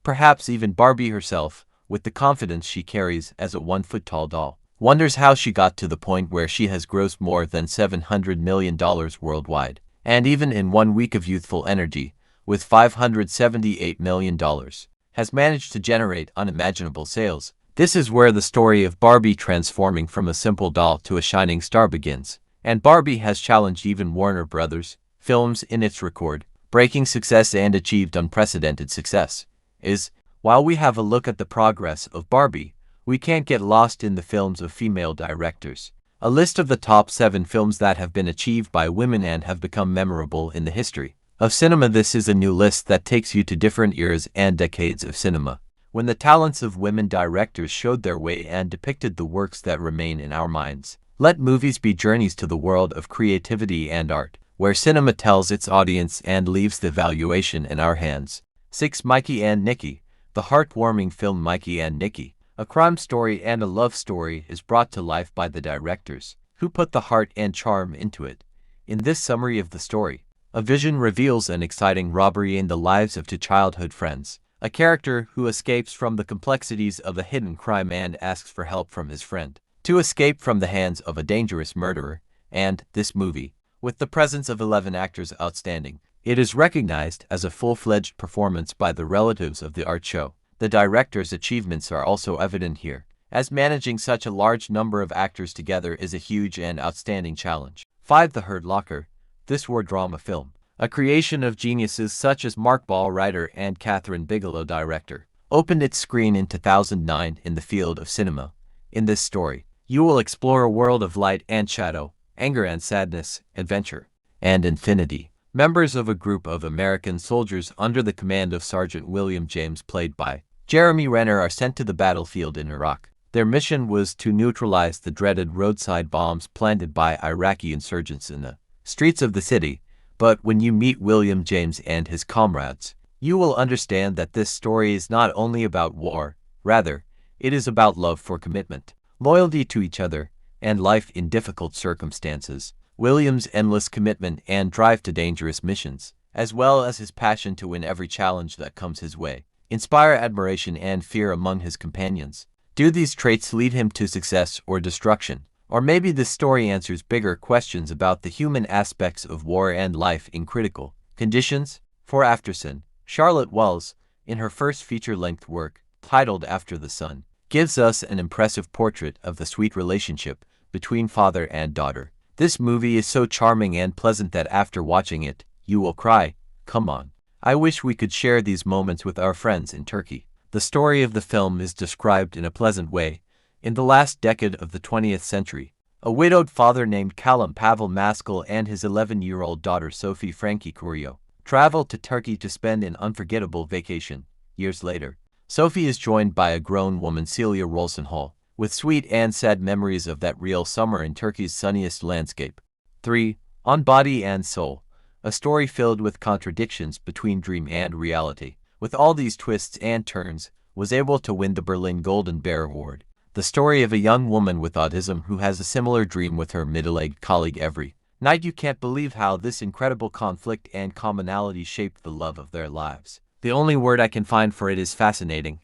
perhaps even Barbie herself, with the confidence she carries as a 1-foot-tall doll, wonders how she got to the point where she has grossed more than $700 million worldwide. And even in 1 week of youthful energy, with $578 million, has managed to generate unimaginable sales. This is where the story of Barbie transforming from a simple doll to a shining star begins. And Barbie has challenged even Warner Brothers films in its record-breaking success and achieved unprecedented success. While we have a look at the progress of Barbie, we can't get lost in the films of female directors. A list of the top 7 films that have been achieved by women and have become memorable in the history of cinema. This is a new list that takes you to different eras and decades of cinema, when the talents of women directors showed their way and depicted the works that remain in our minds. Let movies be journeys to the world of creativity and art, where cinema tells its audience and leaves the valuation in our hands. 6. Mikey and Nikki. The heartwarming film Mikey and Nikki, a crime story and a love story, is brought to life by the directors, who put the heart and charm into it. In this summary of the story, a vision reveals an exciting robbery in the lives of 2 childhood friends, a character who escapes from the complexities of a hidden crime and asks for help from his friend to escape from the hands of a dangerous murderer. And this movie, with the presence of 11 actors outstanding, it is recognized as a full-fledged performance by the relatives of the art show. The director's achievements are also evident here, as managing such a large number of actors together is a huge and outstanding challenge. 5. The Hurt Locker. This war drama film, a creation of geniuses such as Mark Ball, writer, and Catherine Bigelow, director, opened its screen in 2009 in the field of cinema. In this story, you will explore a world of light and shadow, anger and sadness, adventure and infinity. Members of a group of American soldiers under the command of Sergeant William James, played by Jeremy Renner, are sent to the battlefield in Iraq. Their mission was to neutralize the dreaded roadside bombs planted by Iraqi insurgents in the streets of the city. But when you meet William James and his comrades, you will understand that this story is not only about war, rather, it is about love for commitment, loyalty to each other, and life in difficult circumstances. William's endless commitment and drive to dangerous missions, as well as his passion to win every challenge that comes his way, inspire admiration and fear among his companions. Do these traits lead him to success or destruction? Or maybe this story answers bigger questions about the human aspects of war and life in critical conditions. For Afterson, Charlotte Wells, in her first feature-length work, titled After the Sun, gives us an impressive portrait of the sweet relationship between father and daughter. This movie is so charming and pleasant that after watching it, you will cry. Come on. I wish we could share these moments with our friends in Turkey. The story of the film is described in a pleasant way. In the last decade of the 20th century, a widowed father named Callum Pavel Maskell and his 11-year-old daughter Sophie Frankie Curio traveled to Turkey to spend an unforgettable vacation. Years later, Sophie is joined by a grown woman, Celia Rolson Hall, with sweet and sad memories of that real summer in Turkey's sunniest landscape. 3. On Body and Soul. A story filled with contradictions between dream and reality, with all these twists and turns, was able to win the Berlin Golden Bear Award. The story of a young woman with autism who has a similar dream with her middle-aged colleague every night. You can't believe how this incredible conflict and commonality shaped the love of their lives. The only word I can find for it is fascinating.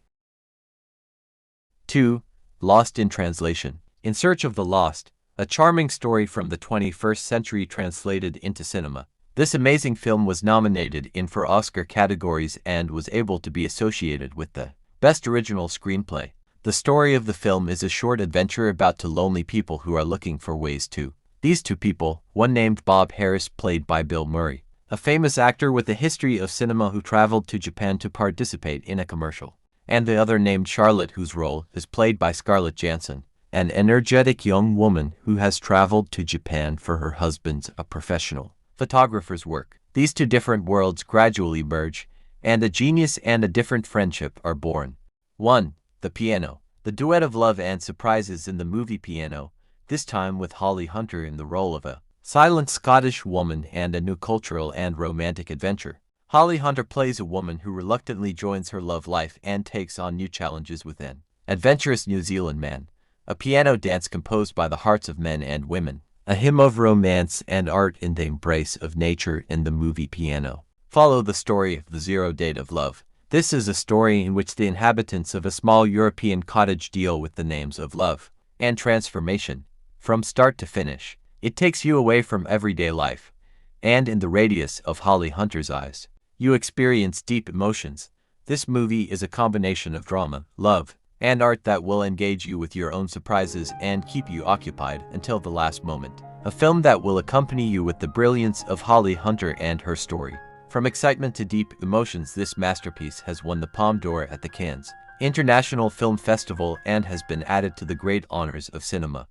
2. Lost in Translation. In Search of the Lost, a charming story from the 21st century translated into cinema. This amazing film was nominated in 4 Oscar categories and was able to be associated with the Best Original Screenplay. The story of the film is a short adventure about 2 lonely people who are looking for ways to. These 2 people, one named Bob Harris, played by Bill Murray, a famous actor with a history of cinema who traveled to Japan to participate in a commercial, and the other named Charlotte, whose role is played by Scarlett Johansson, an energetic young woman who has traveled to Japan for her husband's a professional photographer's work. These 2 different worlds gradually merge, and a genius and a different friendship are born. 1. The Piano. The duet of love and surprises in the movie Piano, this time with Holly Hunter in the role of a silent Scottish woman and a new cultural and romantic adventure. Holly Hunter plays a woman who reluctantly joins her love life and takes on new challenges with an adventurous New Zealand man. A piano dance composed by the hearts of men and women. A hymn of romance and art in the embrace of nature in the movie Piano. Follow the story of the 0 Date of Love, This is a story in which the inhabitants of a small European cottage deal with the names of love and transformation. From start to finish, it takes you away from everyday life, and in the radius of Holly Hunter's eyes, you experience deep emotions. This movie is a combination of drama, love, and art that will engage you with your own surprises and keep you occupied until the last moment. A film that will accompany you with the brilliance of Holly Hunter and her story. From excitement to deep emotions, this masterpiece has won the Palme d'Or at the Cannes International Film Festival and has been added to the great honors of cinema.